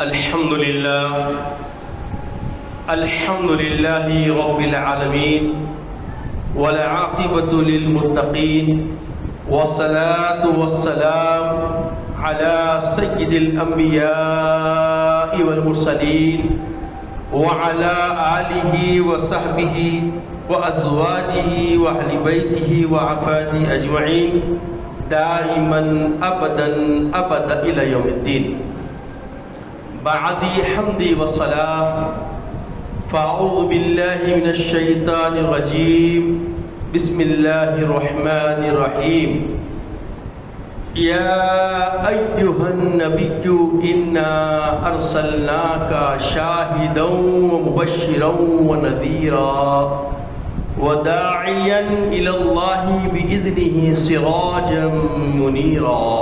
الحمد لله رب العالمين والعاقبة للمتقين والصلاة والسلام على سيد الأنبياء والمرسلين وعلى آله وصحبه وأزواجه وأهل بيته وعفاده أجمعين دائما أبدا إلى يوم الدين. بعد حمدي والصلاة فأعوذ بالله من الشيطان الرجيم. بسم الله الرحمن الرحيم. يا أيها النبي إنا أرسلناك شاهدا ومبشرا ونذيرا وداعيا إلى الله بإذنه سراجا منيرا.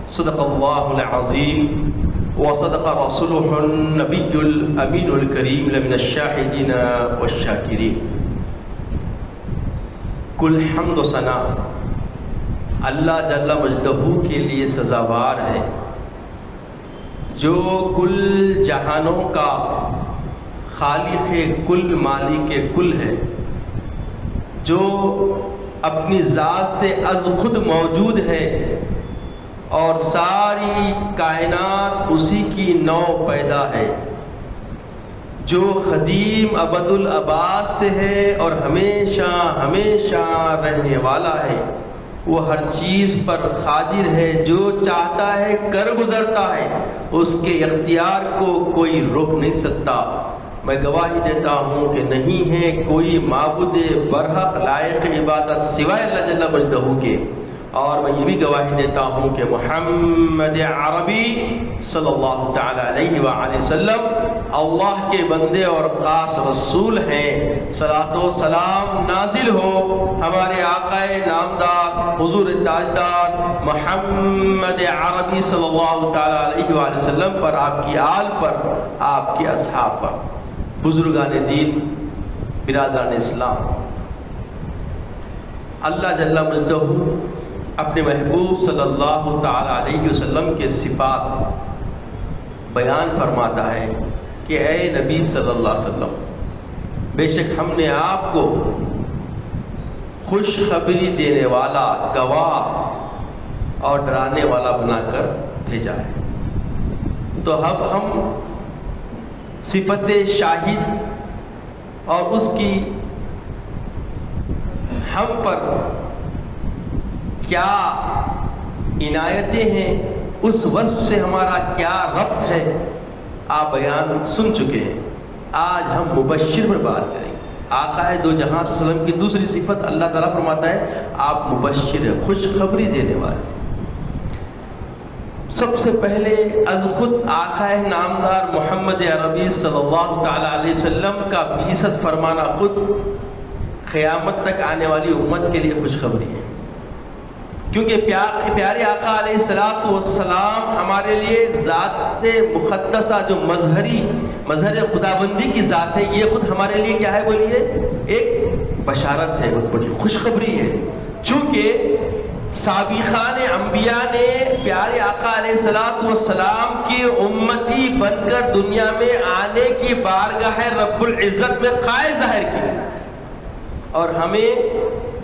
صدق الله العظيم وصدق رسوله النبي الأمين الكريم لمن الشاهدين والشاكرين. کل حمد و ثنا اللہ جل مجدہ کے لیے سزاوار ہے جو کل جہانوں کا خالق کل مالک کل ہے، جو اپنی ذات سے از خود موجود ہے اور ساری کائنات اسی کی نو پیدا ہے، جو قدیم ابد الآباد سے ہے اور ہمیشہ ہمیشہ رہنے والا ہے. وہ ہر چیز پر قادر ہے، جو چاہتا ہے کر گزرتا ہے، اس کے اختیار کو کوئی روک نہیں سکتا. میں گواہی دیتا ہوں کہ نہیں ہے کوئی معبود برحق لائق عبادت سوائے اللہ جل مجدہ کے، اور میں یہ بھی گواہی دیتا ہوں کہ محمد عربی صلی اللہ تعالی علیہ وآلہ وسلم اللہ کے بندے اور خاص رسول ہیں. صلاۃ و سلام نازل ہو ہمارے آقا نامدار حضور تاجدار محمد عربی صلی اللہ تعالی علیہ وآلہ وسلم پر، آپ کی آل پر، آپ کے اصحاب پر. بزرگان دین، برادران اسلام، اللہ جل مجدہ اپنے محبوب صلی اللہ تعالی علیہ وسلم کے صفات بیان فرماتا ہے کہ اے نبی صلی اللہ علیہ وسلم، بے شک ہم نے آپ کو خوشخبری دینے والا، گواہ اور ڈرانے والا بنا کر بھیجا ہے. تو اب ہم صفت شاہد اور اس کی ہم پر کیا عنایتیں ہیں، اس وصف سے ہمارا کیا ربط ہے، آپ بیان سن چکے ہیں. آج ہم مبشر پر بات کریں گے. آقا ہے دو جہاں صلی اللہ علیہ وسلم کی دوسری صفت اللہ تعالیٰ فرماتا ہے آپ مبشر ہیں، خوشخبری دینے والے. سب سے پہلے از خود آقا نامدار محمد عربی صلی اللہ تعالی علیہ وسلم کا بعثت فرمانا خود قیامت تک آنے والی امت کے لیے خوشخبری ہے، کیونکہ پیارے آقا علیہ السلام ہمارے لیے ذات مقدسہ جو مظہر خداوندی کی ذات ہے، یہ خود ہمارے لیے کیا ہے بولیے؟ ایک بشارت ہے، بہت بڑی خوشخبری ہے. چونکہ سابقان انبیاء نے پیارے آقا علیہ السلام کی امتی بن کر دنیا میں آنے کی بارگاہ رب العزت میں قائل ظاہر کی، اور ہمیں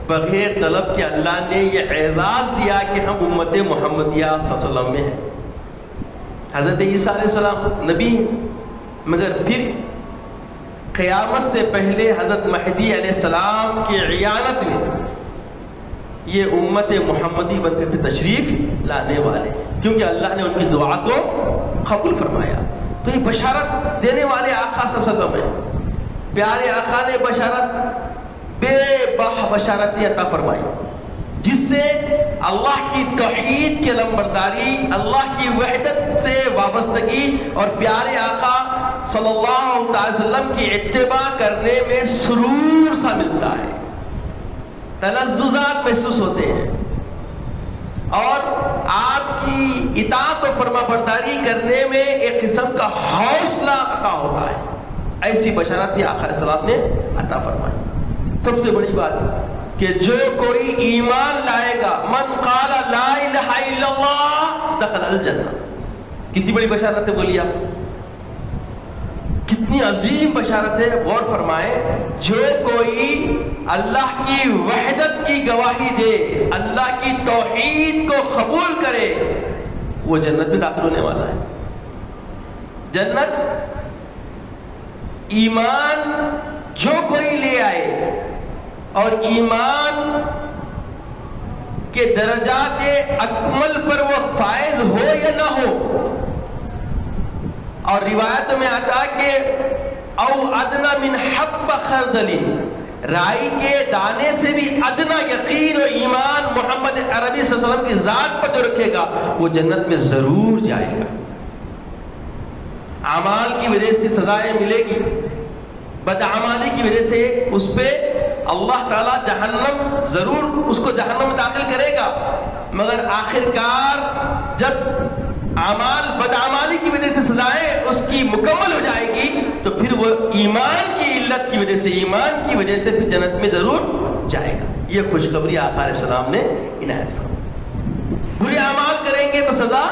بغیر طلب کے اللہ نے یہ اعزاز دیا کہ ہم امت محمدیہ صلی اللہ علیہ وسلم میں ہیں. حضرت عیسیٰ علیہ السلام نبی ہیں، مگر پھر قیامت سے پہلے حضرت مہدی علیہ السلام کی عیانت میں یہ امت محمدی بن کر تشریف لانے والے ہیں، کیونکہ اللہ نے ان کی دعا کو قبول فرمایا. تو یہ بشارت دینے والے آقا صلی اللہ علیہ وسلم ہیں. پیارے آقا نے بشارت بے بشارتی عطا فرمائی، جس سے اللہ کی توحید کی علمبرداری، اللہ کی وحدت سے وابستگی اور پیارے آقا صلی اللہ علیہ وسلم کی اتباع کرنے میں سرور سا ملتا ہے، تلذذات محسوس ہوتے ہیں، اور آپ کی اطاعت و فرما برداری کرنے میں ایک قسم کا حوصلہ عطا ہوتا ہے. ایسی بشارت آقا علیہ السلام نے عطا فرمائی. سب سے بڑی بات کہ جو کوئی ایمان لائے گا، من قال لا الہ الا اللہ دخل الجنہ. کتنی بڑی بشارت ہے بولیے آپ. کتنی عظیم بشارت ہے، غور فرمائیں. جو کوئی اللہ کی وحدت کی گواہی دے، اللہ کی توحید کو قبول کرے، وہ جنت میں داخل ہونے والا ہے. جنت ایمان جو کوئی لے آئے اور ایمان کے درجات اکمل پر وہ فائز ہو یا نہ ہو. اور روایتوں میں آتا کہ او ادنا من حب خردلی، رائی کے دانے سے بھی ادنا یقین اور ایمان محمد عربی صلی اللہ علیہ وسلم کی ذات پر جو رکھے گا وہ جنت میں ضرور جائے گا. اعمال کی وجہ سے سزائیں ملے گی، بدعمالی کی وجہ سے اس پہ اللہ تعالیٰ جہنم ضرور اس کو جہنم میں داخل کرے گا، مگر آخرکار جب اعمال بدعمالی کی وجہ سے سزائیں اس کی مکمل ہو جائے گی تو پھر وہ ایمان کی علت کی وجہ سے، ایمان کی وجہ سے پھر جنت میں ضرور جائے گا. یہ خوشخبری آقا علیہ السلام نے عنایت فرمائی. برے اعمال کریں گے تو سزا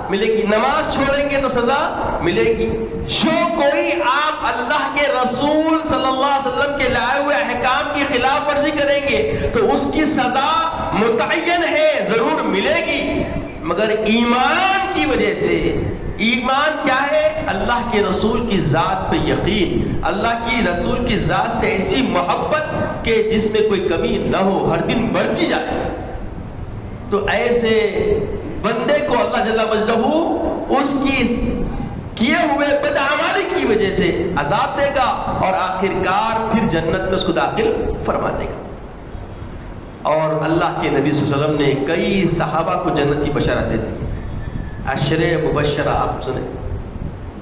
ملے گی، نماز چھوڑیں گے تو سزا ملے گی. جو کوئی آپ اللہ کے رسول صلی اللہ علیہ وسلم کے لائے ہوئے احکام کی خلاف ورزی کریں گے تو اس کی سزا متعین ہے، ضرور ملے گی. مگر ایمان کی وجہ سے، ایمان کیا ہے؟ اللہ کے رسول کی ذات پہ یقین، اللہ کی رسول کی ذات سے ایسی محبت کہ جس میں کوئی کمی نہ ہو، ہر دن بڑھتی جائے. تو ایسے بندے کو اللہ جل مجدہ اس کی کیے ہوئے بدعمالی کی وجہ سے عذاب دے گا اور آخرکار پھر جنت میں اس کو داخل فرما دے گا. اور اللہ کے نبی صلی اللہ علیہ وسلم نے کئی صحابہ کو جنت کی بشارت دے دی. عشرے مبشرہ آپ سنیں،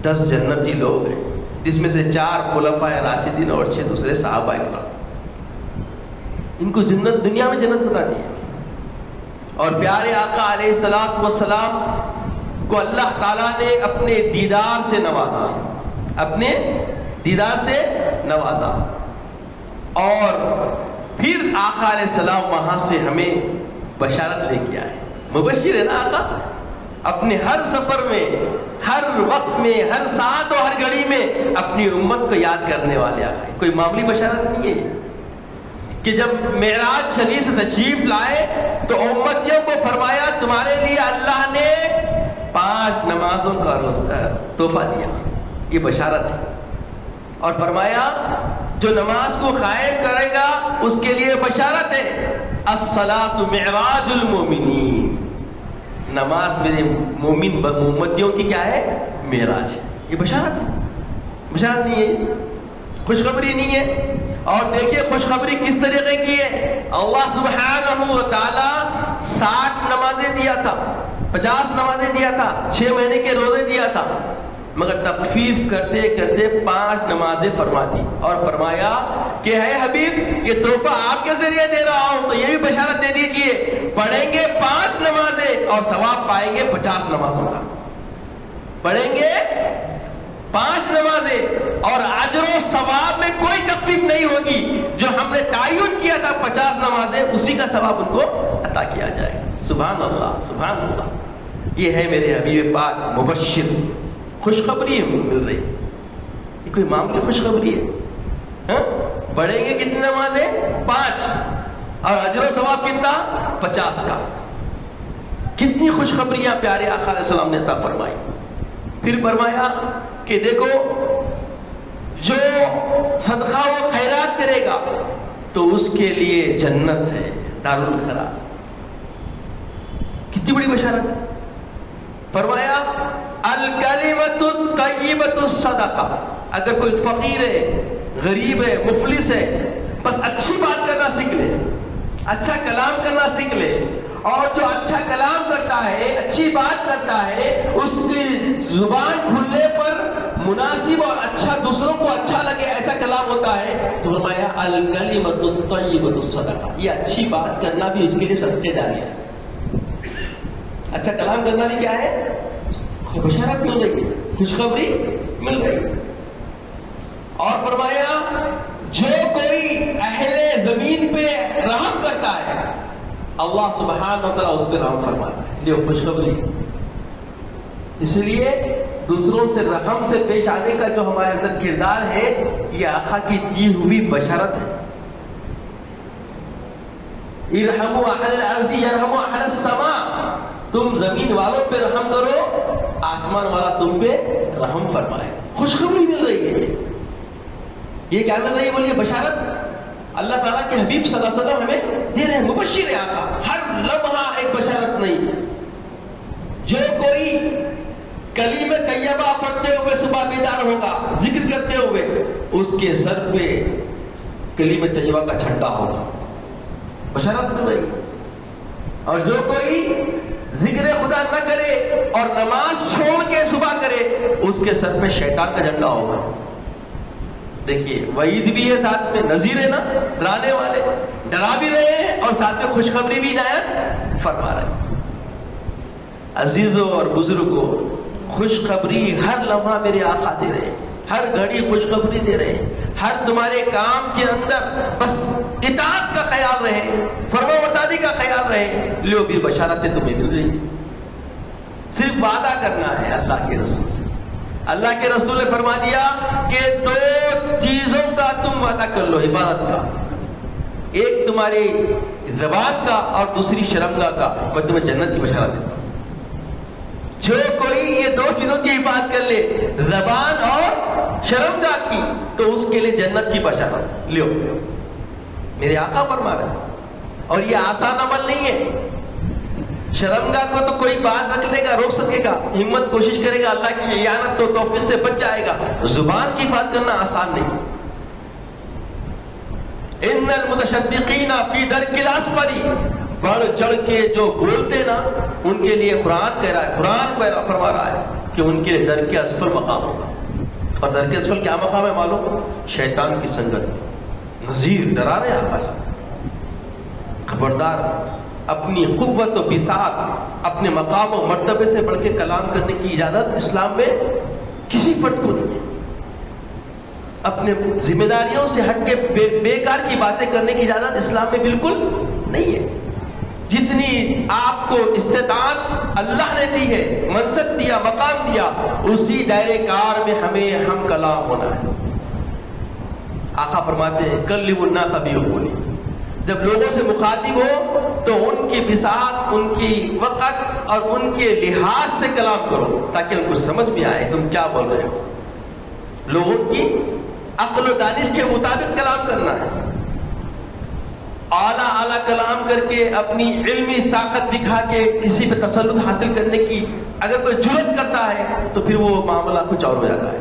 10 جنتی لوگ ہیں جس میں سے 4 خلفاء راشدین اور 6 دوسرے صحابہ اکرام. ان کو جنت، دنیا میں جنت بتا دی. اور پیارے آقا علیہ الصلوۃ والسلام کو اللہ تعالیٰ نے اپنے دیدار سے نوازا، اپنے دیدار سے نوازا. اور پھر آقا علیہ السلام وہاں سے ہمیں بشارت لے کے آئے. مبشر ہے نا آقا، اپنے ہر سفر میں، ہر وقت میں، ہر ساعت اور ہر گھڑی میں اپنی امت کو یاد کرنے والے آقا. کوئی معمولی بشارت نہیں ہے کہ جب معراج شریف سے تشریف لائے تو امتیوں کو فرمایا تمہارے لیے اللہ نے 5 نمازوں کا تحفہ دیا. یہ بشارت ہے. اور فرمایا جو نماز کو قائم کرے گا اس کے لیے بشارت ہے، الصلاۃ معراج المومنین، نماز میرے مومن امتیوں کی کیا ہے؟ معراج ہے. یہ بشارت ہے، بشارت نہیں ہے، خوشخبری نہیں ہے. اور دیکھیے خوشخبری کس طریقے کی ہے. اللہ سبحانہ و تعالی 60 نمازیں دیا تھا، 50 نمازیں دیا تھا، 6 مہینے کے روزے دیا تھا، مگر تخفیف کرتے کرتے 5 نمازیں فرما دی. اور فرمایا کہ اے حبیب یہ تحفہ آپ کے ذریعے دے رہا ہوں تو یہ بھی بشارت دے دیجئے، پڑھیں گے 5 نمازیں اور ثواب پائیں گے 50 نمازوں کا. پڑھیں گے 5 نمازیں اور اجر و ثواب میں کوئی تخفیف نہیں ہوگی. جو ہم نے تعین کیا تھا 50 نمازیں، اسی کا ثواب ان کو عطا کیا جائے گا. سبحان اللہ، سبحان اللہ. یہ ہے میرے حبیب پاک مبشر، خوشخبری مل رہی. یہ کوئی معمولی خوشخبری ہے؟ پڑھیں گے کتنی نمازیں؟ 5 اور اجر و ثواب کتنا؟ 50 کا. کتنی خوشخبریاں پیارے آقا علیہ السلام نے عطا فرمائی. پھر فرمایا کہ دیکھو جو صدقہ و خیرات کرے گا تو اس کے لیے جنت ہے، دارالخیرات. کتنی بڑی بشارت ہے. فرمایا الکلمۃ الطیبۃ الصدقہ. اگر کوئی فقیر ہے، غریب ہے، مفلس ہے، بس اچھی بات کرنا سیکھ لے، اچھا کلام کرنا سیکھ لے. اور جو اچھا کلام کرتا ہے، اچھی بات کرتا ہے، اس کی زبان کھلنے پر مناسب اور اچھا، دوسروں کو اچھا لگے ایسا کلام ہوتا ہے. تو فرمایا الکلمۃ الطیبۃ الصدقہ. یہ اچھی بات کرنا بھی اس کے لیے صدقے جاریہ ہے. اچھا کلام کرنا بھی کیا ہے؟ بشارت مل گئی، خوشخبری مل گئی. اور فرمایا جو کوئی اہل زمین پہ رحم کرتا ہے اللہ سبحانہ و تعالیٰ اس پہ رحم فرماتا ہے. یہ خوشخبری. اس لیے دوسروں سے رحم سے پیش آنے کا جو ہمارے اندر کردار ہے یہ آقا کی دی ہوئی بشارت ہے. ارحموا اہل الارض یرحموا اہل السماء، تم زمین والوں پہ رحم کرو، آسمان والا تم پہ رحم فرمائے. خوشخبری مل رہی ہے. یہ کیا مل رہی ہے بولیے؟ بشارت. اللہ تعالیٰ کے حبیب صلی اللہ علیہ وسلم ہمیں دے رہے ہیں، مبشر آقا. ہر لمحہ ایک بشارت نہیں. جو کوئی کلمہ طیبہ پڑھتے ہوئے صبح بیدار ہوگا، ذکر کرتے ہوئے، اس کے سر پہ کلمہ طیبہ کا چھٹا ہوگا. بشارت مل رہی. اور جو کوئی ذکر خدا نہ کرے اور نماز چھوڑ کے صبح کرے، اس کے سر پہ شیطان کا جھنڈا ہوگا. دیکھیے وعید بھی ہے، ساتھ میں نذیر ہے نا، ڈرانے والے ڈرا بھی رہے ہیں اور ساتھ میں خوشخبری بھی عنایت فرما رہے ہیں. عزیزوں اور بزرگوں، خوشخبری ہر لمحہ میرے آقا دے رہے ہیں، ہر گھڑی خوشخبری دے رہے ہیں. ہر تمہارے کام کے اندر بس اطاعت کا خیال رہے، فرما برداری کا خیال رہے. لو بھی بشارتیں تمہیں مل رہی ہیں. صرف وعدہ کرنا ہے اللہ کے رسول سے. اللہ کے رسول نے فرما دیا کہ 2 چیزوں کا تم وعدہ کر لو حفاظت کا، ایک تمہاری زبان کا اور دوسری شرمگاہ کا، میں تمہیں جنت کی بشارت دیتا ہوں. جو کوئی یہ 2 چیزوں کی حفاظت کر لے، زبان اور شرمگاہ کی، تو اس کے لیے جنت کی بشارت. لو میرے آقا فرما رہے ہیں. اور یہ آسان عمل نہیں ہے. شرمگاہ کو تو کوئی باز رکھ لے گا، روک سکے گا، ہمت کوشش کرے گا، اللہ کی اعانت تو توفیق سے بچ جائے گا. زبان کی حفاظت کرنا آسان نہیں. ان المتشدقین فی درک الاسفل، بڑھ چڑھ کے جو بولتے نا، ان کے لیے قرآن کہہ رہا ہے، قرآن فرما رہا ہے کہ ان کے لیے درک اسفل مقام ہوگا. اور درک اسفل کیا مقام ہے معلوم؟ شیطان کی سنگت. نذیر ڈرا رہے ہیں آپ سے. خبردار، اپنی قوت و بساط، اپنے مقام و مرتبے سے بڑھ کے کلام کرنے کی اجازت اسلام میں کسی فرد کو نہیں ہے. اپنے ذمہ داریوں سے ہٹ کے بیکار کی باتیں کرنے کی اجازت اسلام میں بالکل نہیں ہے. جتنی آپ کو استطاعت اللہ نے دی ہے، منصب دیا، مقام دیا، اسی دائرے کار میں ہم کلام ہونا ہے. آقا فرماتے ہیں کلموا الناس بقولی، جب لوگوں سے مخاطب ہو تو ان کی بساط، ان کی وقت اور ان کے لحاظ سے کلام کرو تاکہ ان کو سمجھ بھی آئے تم کیا بول رہے ہو. لوگوں کی عقل و دانش کے مطابق کلام کرنا ہے. اعلیٰ کلام کر کے اپنی علمی طاقت دکھا کے کسی پہ تسلط حاصل کرنے کی اگر کوئی جرت کرتا ہے تو پھر وہ معاملہ کچھ اور ہو جاتا ہے.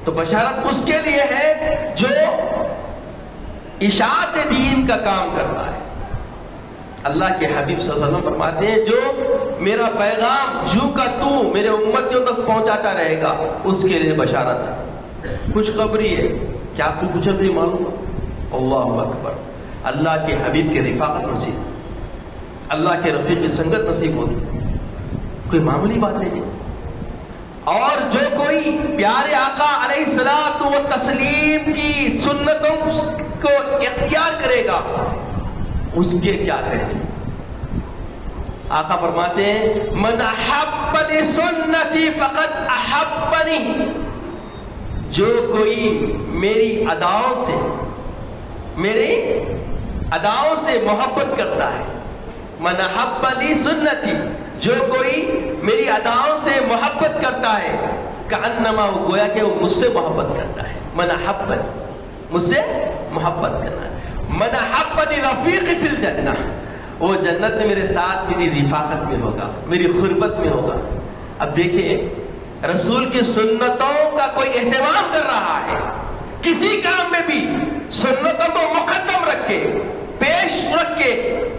تو بشارت اس کے لیے ہے جو اشاعت دین کا کام کرتا ہے. اللہ کے حبیب صلی اللہ علیہ وسلم فرماتے ہیں جو میرا پیغام یوں کا تو میرے امتیوں تک پہنچاتا رہے گا اس کے لیے بشارت ہے، خوشخبری ہے. کیا آپ کو خوشخبری معلوم ہے؟ اللہ اکبر. اللہ کے حبیب کے رفاقت نصیب، اللہ کے رفیق کی سنگت نصیب ہوتی، کوئی معمولی بات نہیں. اور جو کوئی پیارے آقا علیہ الصلوۃ والتسلیم کی سنتوں کو اختیار کرے گا اس کے کیا کہیں؟ آقا فرماتے ہیں من احبنی سنتی فقد احبنی، جو کوئی میری اداؤں سے محبت کرتا ہے. من احبنی سنتی، جو کوئی میری اداؤں سے محبت کرتا ہے، کأنما، وہ گویا کہ وہ مجھ سے محبت کرتا ہے. من احبنی، مجھ سے محبت کرنا ہے. من احبنی رفیقی فی الجنہ، وہ جنت میں میرے ساتھ میری رفاقت میں ہوگا، میری قربت میں ہوگا. اب دیکھیں رسول کی سنتوں کا کوئی اہتمام کر رہا ہے، کسی کام میں بھی سنتوں کو مقدم رکھ کے، پیش رکھ کے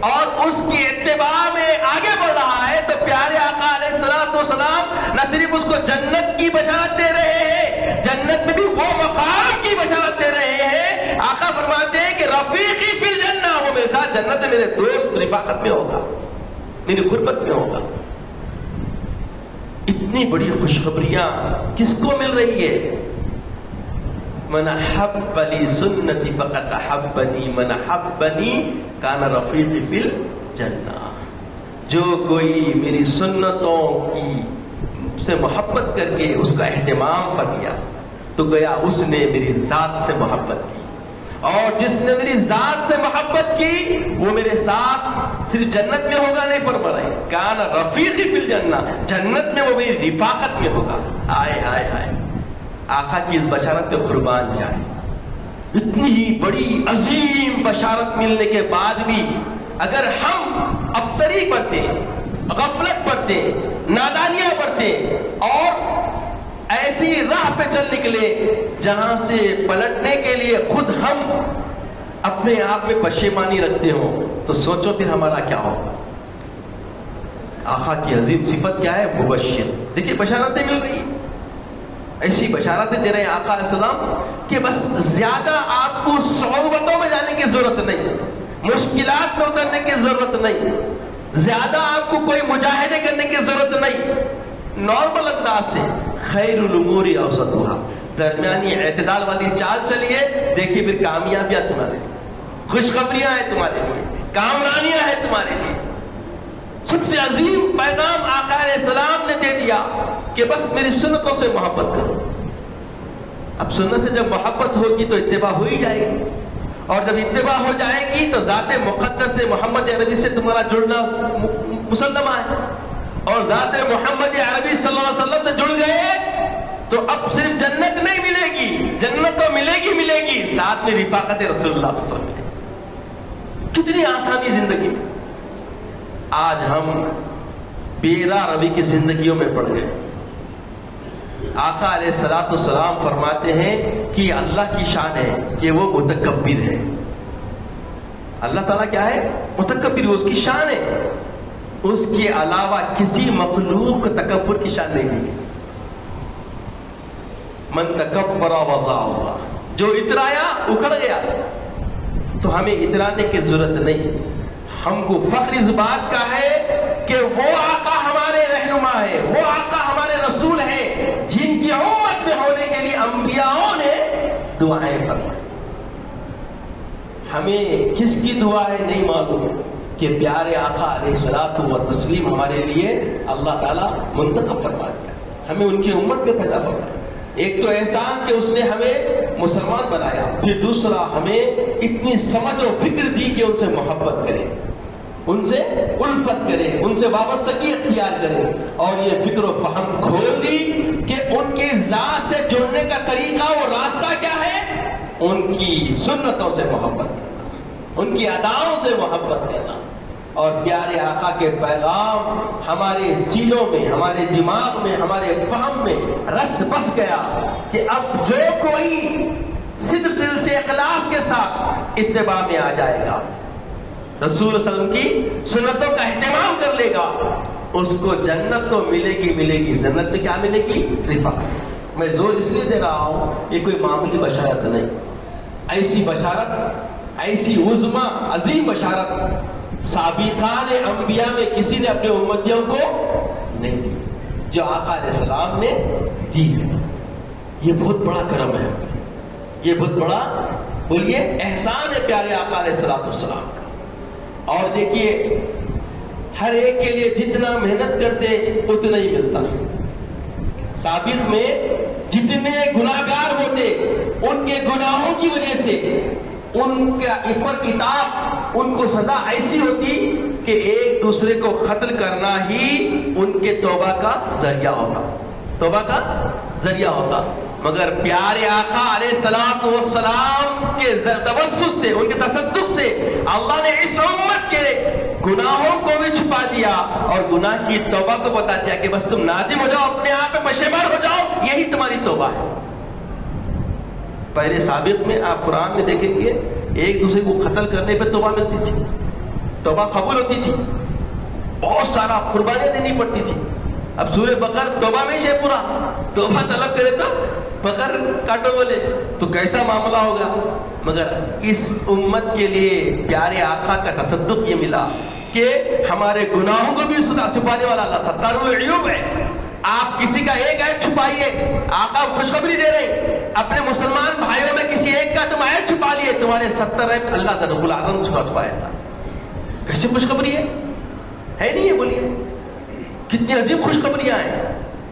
اور اس کی اتباع میں آگے بڑھ رہا ہے، تو پیارے آقا علیہ الصلوۃ والسلام نہ صرف اس کو جنت کی بشارت دے رہے ہیں، جنت میں بھی وہ مقام کی بشارت دے رہے ہیں. آقا فرماتے ہیں کہ رفیقی فی الجنہ، وہ میرے ساتھ جنت میں میرے دوست رفاقت میں ہوگا، میری قربت میں ہوگا. اتنی بڑی خوشخبریاں کس کو مل رہی ہے؟ من احب لی سنتی فقد احبنی من احبنی کان رفیقی فی الجنہ. جو کوئی میری سنتوں کی سے محبت کر کے اس کا اہتمام فرمایا تو گیا اس نے میری ذات سے محبت کی، اور جس نے میری ذات سے محبت کی وہ میرے ساتھ صرف جنت میں ہوگا نہیں فرما رہے، کان رفیقی فی الجنہ، جنت میں وہ میری رفاقت میں ہوگا۔ آئے ہائے ہائے، آقا کی اس بشارت پہ قربان جائے۔ اتنی ہی بڑی عظیم بشارت ملنے کے بعد بھی اگر ہم ابتری برتے، غفلت برتے، نادانیاں برتے اور ایسی راہ پہ چل نکلے جہاں سے پلٹنے کے لیے خود ہم اپنے آپ میں پشیمانی رکھتے ہوں تو سوچو پھر ہمارا کیا ہوگا۔ آقا کی عظیم صفت کیا ہے؟ مبشر۔ دیکھیے بشارتیں مل رہی ہیں، ایسی بشارتیں دے رہے ہیں آقا علیہ السلام کہ بس زیادہ آپ کو صعوبتوں میں جانے کی ضرورت نہیں، مشکلات میں اترنے کی ضرورت نہیں، زیادہ آپ کو کوئی مجاہدے کرنے کی ضرورت نہیں، نارمل انداز سے خیر الامور اوسطھا، درمیانی اعتدال والی چال چلیے، دیکھیے پھر کامیابیاں تمہارے لیے، خوشخبریاں ہیں تمہارے لیے، کامرانیاں ہیں تمہارے لیے۔ سب سے عظیم پیغام آقا علیہ السلام نے دے دیا کہ بس میری سنتوں سے محبت کرو۔ اب سنت سے جب محبت ہوگی تو اتباع ہو ہی جائے گی، اور جب اتباع ہو جائے گی تو ذات مقدس سے محمد عربی سے تمہارا جڑنا مسلمہ ہے، اور ذات محمد عربی صلی اللہ علیہ وسلم سے جڑ گئے تو اب صرف جنت نہیں ملے گی، جنت تو ملے گی ساتھ میں رفاقت رسول اللہ صلی اللہ علیہ وسلم۔ کتنی آسانی زندگی میں، آج ہم بیرا روی کی زندگیوں میں پڑ گئے۔ آقا علیہ السلام فرماتے ہیں کہ اللہ کی شان ہے کہ وہ متکبر ہے۔ اللہ تعالیٰ کیا ہے؟ متکبر، اس کی شان ہے، اس کے علاوہ کسی مخلوق کو تکبر کی شان نہیں دی۔ من تکبر وضاع اللہ، جو اترایا اکھڑ گیا، تو ہمیں اترانے کی ضرورت نہیں۔ ہم کو فخر اس بات کا ہے کہ وہ آقا ہمارے رہنما ہے، وہ آقا ہمارے رسول ہیں جن کی امت میں ہونے کے لیے انبیاءوں نے دعائیں فرمائی۔ ہمیں کس کی دعا ہے نہیں معلوم کہ پیارے آقا علیہ الصلوۃ والتسلیم ہمارے لیے اللہ تعالیٰ منتخب فرما دیا، ہمیں ان کی امت میں پیدا فرمایا۔ ایک تو احسان کہ اس نے ہمیں مسلمان بنایا، پھر دوسرا ہمیں اتنی سمجھ و فکر دی کہ ان سے محبت کرے، ان سے الفت کرے، ان سے وابستگی اختیار کرے، اور یہ فکر و فہم کھول دی کہ ان کی ذات سے جڑنے کا طریقہ و راستہ کیا ہے؟ ان کی سنتوں سے محبت کرنا، ان کی اداؤں سے محبت کرنا۔ اور پیارے آقا کے پیغام ہمارے سینوں میں، ہمارے دماغ میں، ہمارے فہم میں رس بس گیا کہ اب جو کوئی صدق دل سے اخلاص کے ساتھ اتباع میں آ جائے گا، رسول صلی اللہ علیہ وسلم کی سنتوں کا اہتمام کر لے گا، اس کو جنت تو ملے گی۔ جنت میں کیا ملے گی؟ رفاقت۔ میں زور اس لیے دے رہا ہوں، یہ کوئی معمولی بشارت نہیں، ایسی بشارت، ایسی عظمی عظیم بشارت سابقان انبیاء میں کسی نے اپنے امتیوں کو نہیں دی جو آقا علیہ السلام نے دی ہے۔ یہ بہت بڑا کرم ہے، یہ بہت بڑا بولیے احسان ہے پیارے آقا علیہ السلام کا۔ اور دیکھیے ہر ایک کے لیے جتنا محنت کرتے اتنا ہی ملتا۔ سابق میں جتنے گناہگار ہوتے ان کے گناہوں کی وجہ سے ان کا اوپر کتاب ان کو سزا ایسی ہوتی کہ ایک دوسرے کو قتل کرنا ہی ان کے توبہ کا ذریعہ ہوتا، توبہ کا ذریعہ ہوتا۔ مگر پیارے آقا علیہ الصلوۃ والسلام کے توسط سے، ان کے تصدق سے اللہ نے اس امت کے گناہوں کو بھی چھپا دیا اور گناہ کی توبہ کو بتا دیا کہ بس تم نادم ہو جاؤ، اپنے آپ پہ پشیمان ہو جاؤ، یہی تمہاری توبہ ہے۔ پہلے سابق میں آپ قرآن میں دیکھیں گے ایک دوسرے کو قتل کرنے پہ توبہ ملتی تھی، توبہ قبول ہوتی تھی، بہت سارا قربانیاں دینی پڑتی تھی۔ اب سورہ بقر توبہ میں ہے پورا، توبہ طلب کرے تو بقر کاٹو بولے تو کیسا معاملہ ہوگا۔ مگر اس امت کے لیے پیارے آقا کا تصدق یہ ملا کہ ہمارے گناہوں کو بھی چھپانے والا اللہ ستار العیوب ہے۔ آپ کسی کا ایک عیب چھپائیے، آقا خوشخبری دے رہے اپنے مسلمان بھائیوں میں کسی ایک کا تم عیب چھپا لیے، تمہارے 70 عیب اللہ رب العالمین چھپایا تھا۔ کیسی خوشخبری ہے نہیں ہے؟ بولیے کتنی عظیم خوشخبریاں ہیں۔